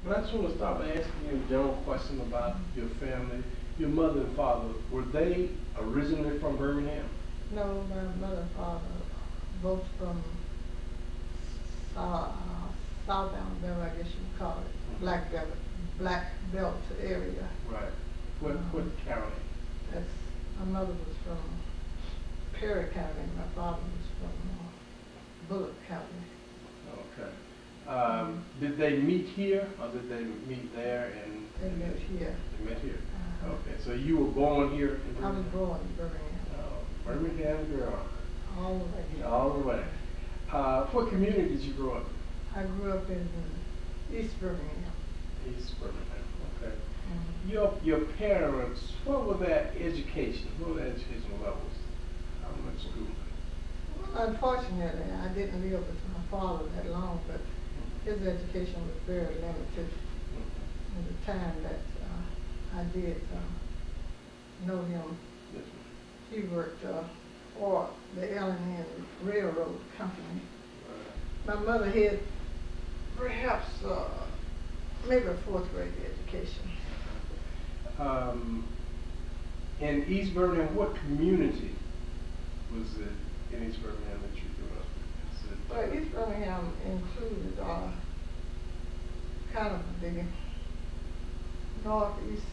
But I just want to start by asking you a general question about your family. Your mother and father, were they originally from Birmingham? No, my mother and father both from South, South Alabama, I guess you would call it, Black Belt area. Right. What county? That's, my mother was from Perry County, and my father was from Bullock County. Okay. Did they meet here, or did they meet there? They met here. They met here. Uh-huh. Okay. So you were born here in I was Birmingham? born in Birmingham. Oh, Birmingham girl. All the way here. All the way. What community did you grow up in? I grew up in East Birmingham. East Birmingham. Okay. Mm-hmm. Your parents, what were their education? What were their educational levels? How much school? Well, unfortunately, I didn't live with my father that long, but his education was very limited in the time that I did know him. Yes, He worked for the L&N Railroad Company. My mother had perhaps maybe a fourth grade education. In East Birmingham, what community was it in East Birmingham that you grew up in? Well, East Birmingham included kind of the northeast,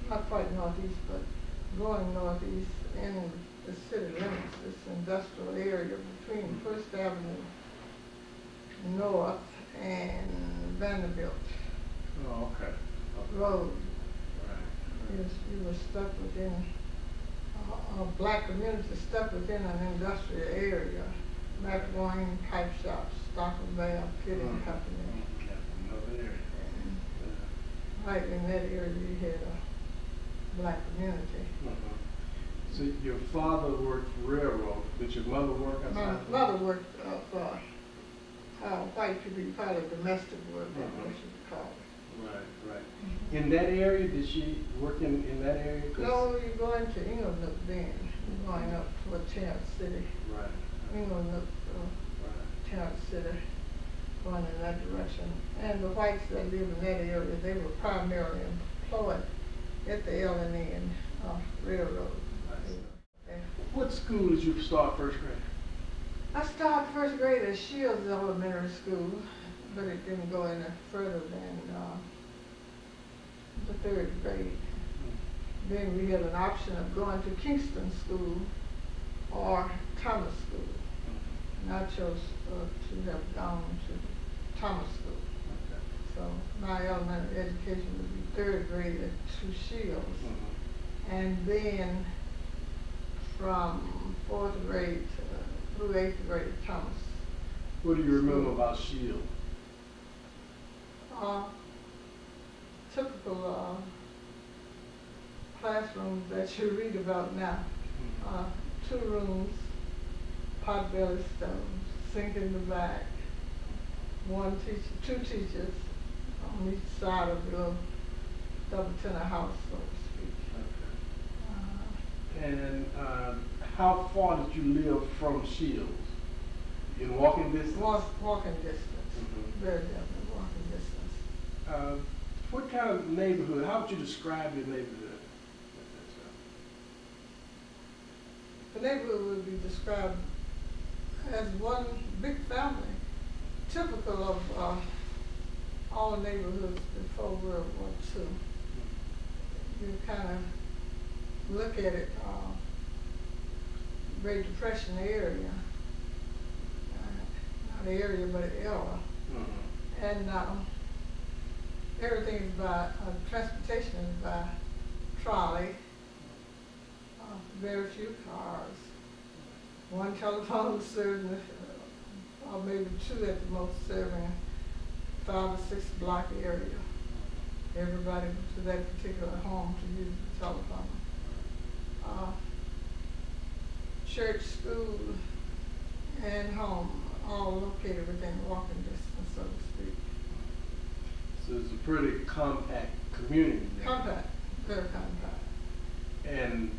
not quite northeast, but going northeast in the city limits, this industrial area between First Avenue North and Vanderbilt Oh, okay. Road. Right. You were stuck within a black community stuck within an industrial area. Macaroni pipe shops, stock and valve fitting company. Another area. And right in that area you had a black community. So your father worked for railroad, did your mother work outside? My mother worked for white people, you call it domestic work, that's what you would call it. Right, right. In that area, did she work in that area? No, you're going to Inglenook then. You're going up toward Terrence City. Right. Inglenook, Terrence City, going in that direction. And the whites that live in that area, they were primarily employed at the L&N Railroad. What school did you start first grade? I started first grade at Shields Elementary School, but it didn't go any further than the third grade. Then we had an option of going to Kingston School or Thomas School. And I chose to have gone to Thomas School. Okay. So my elementary education would be third grade at two Shields. And then from fourth grade through eighth grade, Thomas. What do you remember about Shield? Typical classrooms that you read about now. 2 rooms, pot-belly stove, sink in the back, 2 teachers on each side of the little double-tenor house, so to speak. Okay. And how far did you live from Shields? In walking distance? Walking distance, very definitely walking distance. What kind of neighborhood, how would you describe your neighborhood? The neighborhood would be described as one big family, typical of all neighborhoods before World War II. You kind of look at it, Great Depression area, not the area, but the era. And everything is by, transportation is by trolley, very few cars, 1 telephone serving, or maybe 2 at the most, serving 5 or 6 block area. Everybody to that particular home to use the telephone. Church, school, and home, all located within walking distance, so to speak. So it's a pretty compact community. Compact, very compact. And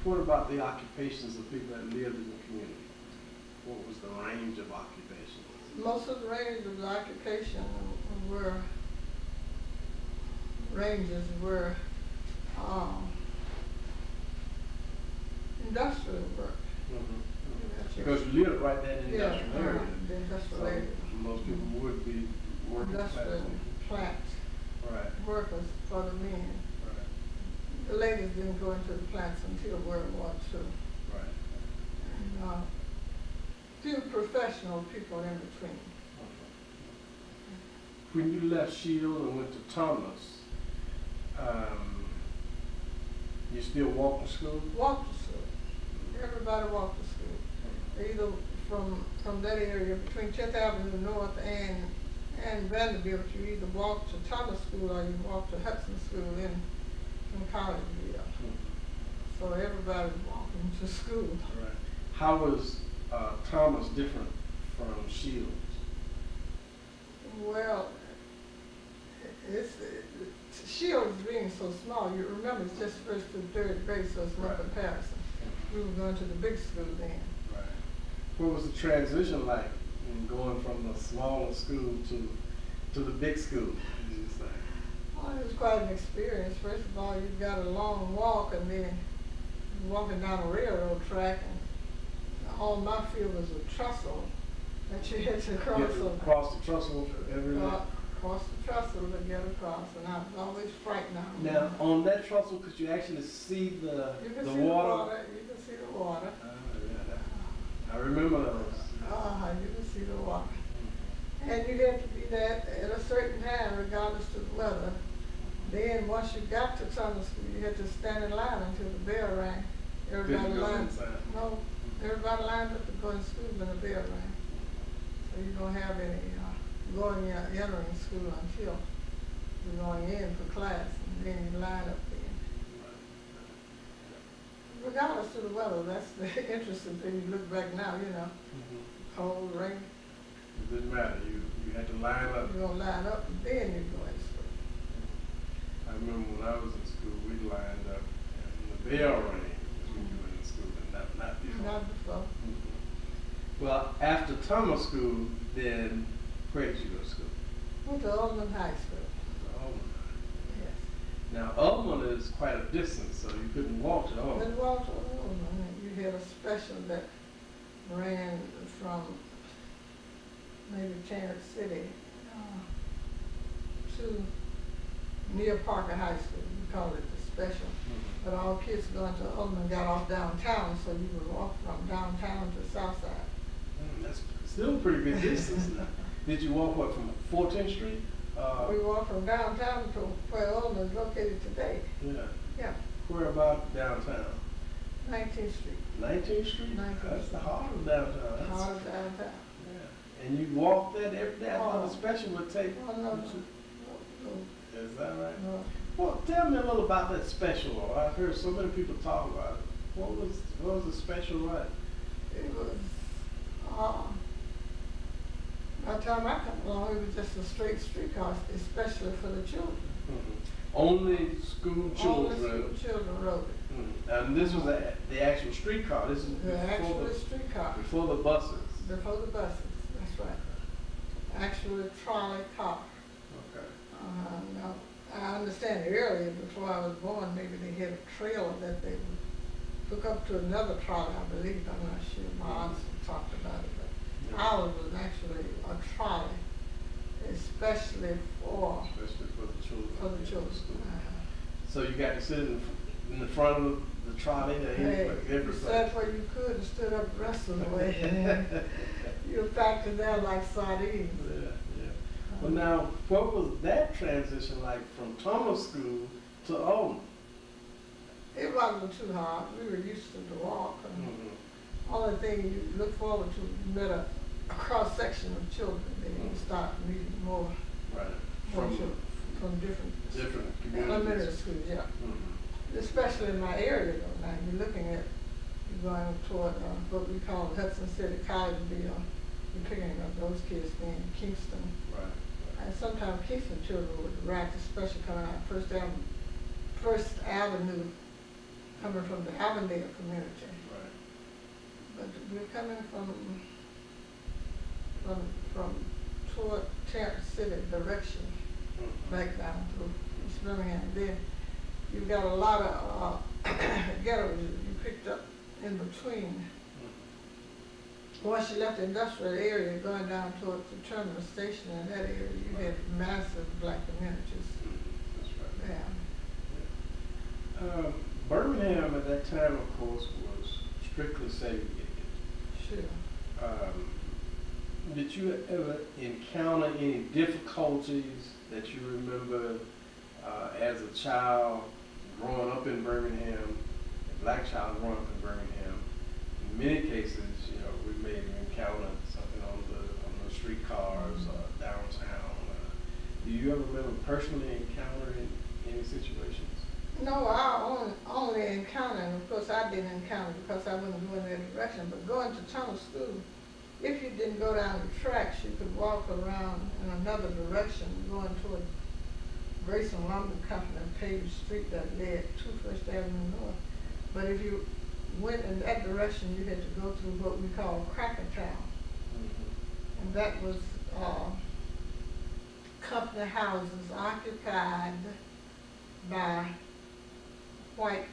what about the occupations of people that lived in the community? What was the range of occupations? Most of the range of the occupation were ranges were industrial work. Because you live right there in the Yeah, industrial area. the industrial So area. most people would be working Industrial plant Right. workers for the men. Right. The ladies didn't go into the plants until World War II. Right. And few professional people in between. When you left Shield and went to Thomas, you still walked to school? Walked to school. Everybody walked to school. Either from that area between 10th Avenue North and Vanderbilt, you either walked to Thomas School or you walked to Hudson School in Collegeville. So everybody's walking to school. Right. How was Thomas different from Shields? Well, Shields being so small, you remember it's just first to third grade, so it's no Right. comparison. We were going to the big school then. Right. What was the transition like in going from the smaller school to the big school? Well, it was quite an experience. First of all, you've got a long walk, and then you're walking down a railroad track, and all my field was a trestle that you had to cross. Cross the trestle every day? Cross the trestle to get across, and I was always frightened of it. Now, on that trestle, could you actually see the water? You can see the water. I remember those. You can see the water. And you had to be there at a certain time, regardless of the weather. Then, once you got to Thomas School, you had to stand in line until the bell rang. Everybody lined up to go in school when the bell rang. So you don't have any entering school until you're going in for class, and then you line up then. Regardless of the weather, that's the interesting thing. You look back now, cold, rain. It didn't matter. You had to line up. You're going to line up, and then you go in school. I remember when I was in school, we lined up, and the bell rang when you were in school, and not before. Not before. Well, after Thomas School, then where did you go to school? Went to Ullman High School. Ullman. Yes. Now, Ullman is quite a distance, so you couldn't walk to Ullman. Couldn't walk to Ullman. You had a special that ran from maybe Kansas City to near Parker High School. We called it the special. But all kids going to Ullman got off downtown, so you would walk from downtown to Southside. That's still a pretty big distance. Did you walk, what, from 14th Street? We walked from downtown to where Ullman is located today. Yeah. Yeah. Where about downtown? 19th Street. 19th Street? 19th That's the heart of downtown. Heart of downtown. Yeah. And you walked that every day? I thought the special would take. Oh, no. Is that right? No. Well, tell me a little about that special. I've heard so many people talk about it. What was the special like? It was, by the time I come along, it was just a straight streetcar, especially for the children. Only school children? Only school children rode it. And this was the actual streetcar? This is The actual streetcar. Before the buses? Before the buses, that's right. Actually, trolley car. Okay. Now, I understand earlier, before I was born, maybe they had a trailer that they would hook up to another trolley, I believe. I'm not sure. My aunts talked about it, but ours was actually a trolley, especially for the children. For the children. So you got to sit in the front of the trolley? You sat where you could and stood up the rest of the way. You were packed in there like sardines. Yeah. Well, now, what was that transition like from Thomas School to Ullman? It wasn't too hard. We were used to the walk. Only thing you look forward to, you met a cross-section of children. Then you start meeting more children from different communities. Elementary schools, yeah. Especially in my area, though. Now you're going toward what we call Hudson City, Collegeville. You're picking up those kids in Kingston. And sometimes Kingston children would ride, especially coming out First Avenue, coming from the Avondale community. But we're coming from toward Terrence city direction back down through East Birmingham. Then you got a lot of ghettos you picked up in between. Once you left the industrial area, going down towards the terminal station in that area, you had massive black communities. That's right. Yeah. Birmingham at that time, of course, was strictly segregated. Sure. Did you ever encounter any difficulties that you remember as a child growing up in Birmingham, a black child growing up in Birmingham? In many cases, you know, we may encounter something on the streetcars downtown. Do you ever remember personally encountering any situations? No, I only encountered, and of course I didn't encounter because I wasn't going that direction, but going to tunnel school, if you didn't go down the tracks, you could walk around in another direction, going toward Grayson Lumber Company and paved street that led to First Avenue North. But if you went in that direction, you had to go through what we call Cracker Town. And that was company houses occupied by white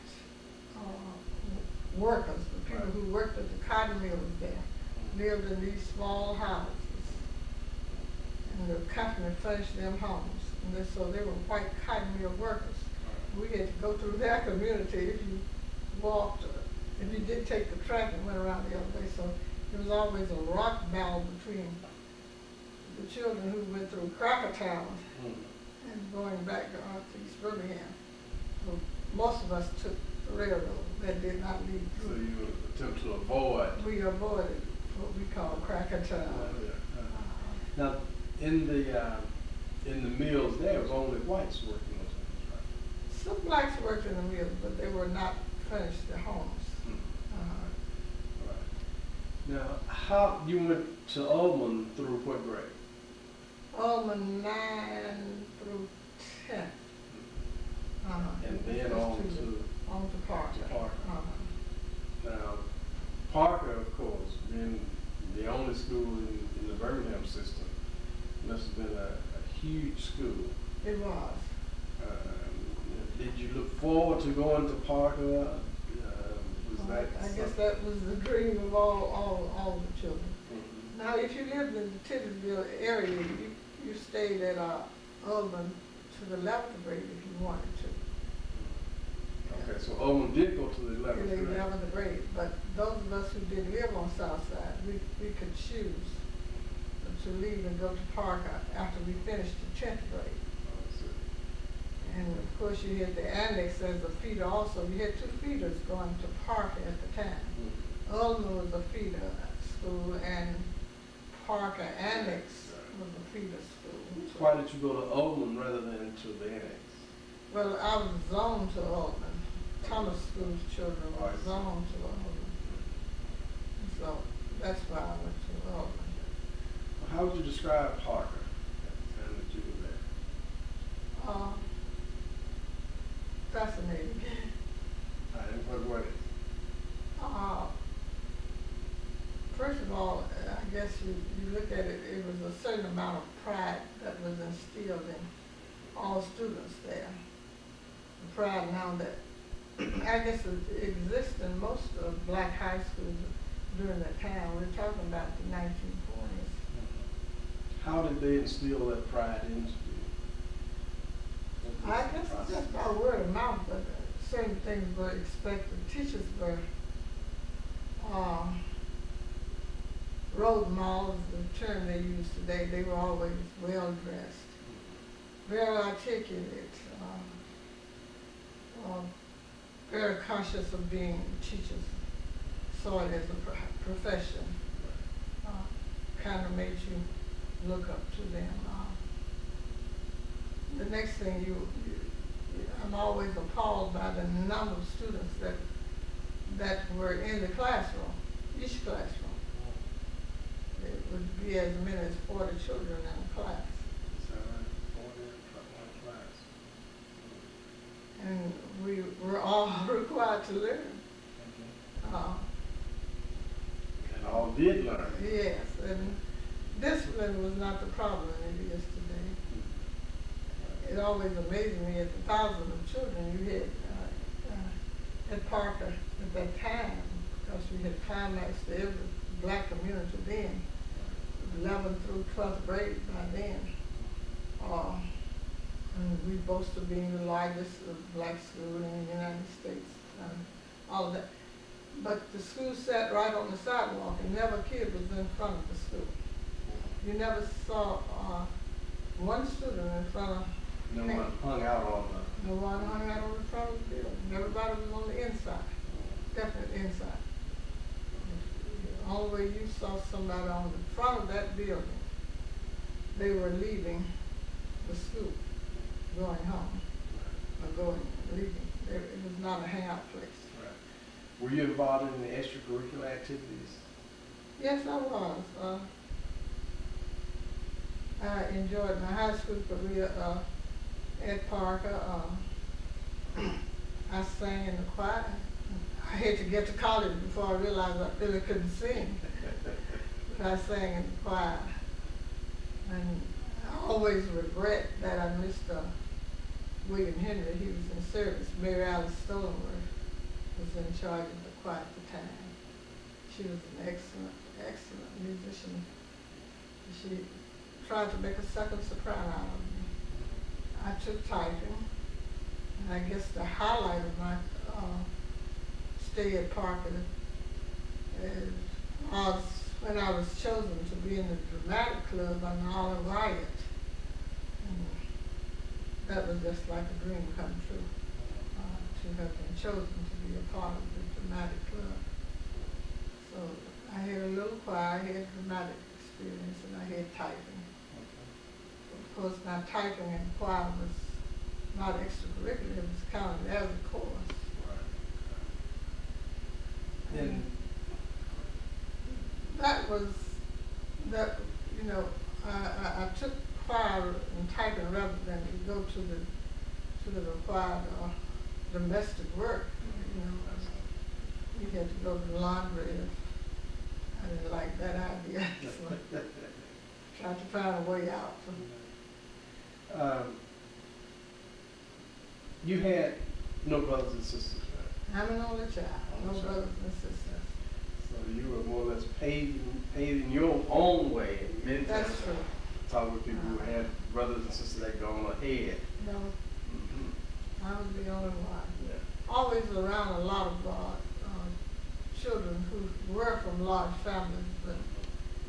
workers, the people who worked at the cotton mills there, lived in these small houses. And the company furnished them homes. And so they were white cotton mill workers. We had to go through their community if you walked, if you did take the track and went around the other way. So there was always a rock battle between the children who went through Cracker Town and going back to East Birmingham. So most of us took the railroad that did not lead through. So you attempt to avoid? We avoided what we call Cracker Town. Now, in the mills there was only whites working those mills, right? Some blacks worked in the mills, but they were not furnished their homes. Right. Now, how you went to Ullman through what grade? Ullman 9 through 10. And then on to Parker. Now, Parker, of course, being the only school in the Birmingham system, must have been a huge school. It was. Did you look forward to going to Parker? I guess that was the dream of all the children. Now, if you lived in the Titusville area, you stayed at Ullman to the 11th grade if you wanted to. Okay, so Ullman did go to the 11th grade. 11th grade, but those of us who didn't live on Southside, we could choose to leave and go to Parker after we finished the 10th grade. And of course you had the annex as a feeder also. We had two feeders going to Parker at the time. Ullman was a feeder school and Parker Annex was a feeder school. Why did you go to Ullman rather than to the annex? Well, I was zoned to Ullman. Thomas School's children were zoned to Ullman. So that's why I went to Ullman. Well, how would you describe Parker at the time that you were there? Fascinating. In what way? First of all, I guess you look at it, it was a certain amount of pride that was instilled in all students there. The pride now that I guess it exists in most of black high schools during that time. We're talking about the 1940s. How did they instill that pride into you? I guess it's just by word of mouth, but certain things were expected. Teachers were role models, the term they use today. They were always well dressed, very articulate, very conscious of being teachers, saw it as a profession. Kind of made you look up to them. The next thing I'm always appalled by the number of students that were in the classroom, each classroom. It would be as many as 40 children in a class. Is that right? 40 in one class. And we were all required to learn. And all did learn. Yes, and discipline was not the problem it is today. It always amazed me at the thousands of children you had at Parker at that time, because we had climaxed every black community then, 11th through 12th grade by then. And we boasted being the largest black school in the United States, all of that. But the school sat right on the sidewalk, and never a kid was in front of the school. You never saw one student in front of. No one hung out on the. No one hung out on the front of the building. Everybody was on the inside, definitely inside. The only way you saw somebody on the front of that building, they were leaving the school, going home, or leaving. It was not a hangout place. Right. Were you involved in the extracurricular activities? Yes, I was. I enjoyed my high school career at Parker. I sang in the choir. I had to get to college before I realized I really couldn't sing. But I sang in the choir. And I always regret that I missed William Henry. He was in service. Mary Alice Stolenworth was in charge of the choir at the time. She was an excellent, excellent musician. She tried to make a second soprano out of me. I took typing, and I guess the highlight of my stay at Parker was when I was chosen to be in the dramatic club on the Olive Riot. And that was just like a dream come true, to have been chosen to be a part of the dramatic club. So I had a little choir, I had dramatic experience, and I had typing. Of course, my typing and choir was not extracurricular, it was counted as a course. Right. And I took choir and typing rather than to go to the required domestic work. You had to go to the laundry. I didn't like that idea, so tried to find a way out. You had no brothers and sisters, right? I'm an only child, no brothers and sisters. So you were more or less paving your own way in many times. That's true. Talk with people who had brothers and sisters that go on ahead. No, I was the only one. Yeah. Always around a lot of children who were from large families, but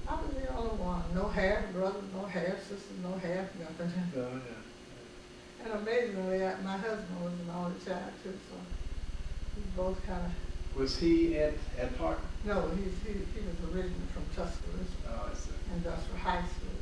I was the only one. No half brother, no half sister, no half nothing. Oh, yeah. And amazingly, my husband was an only child too, so we both kind of. Was he at Parker? No, he was originally from Tuscaloosa Oh, I see. Industrial High School.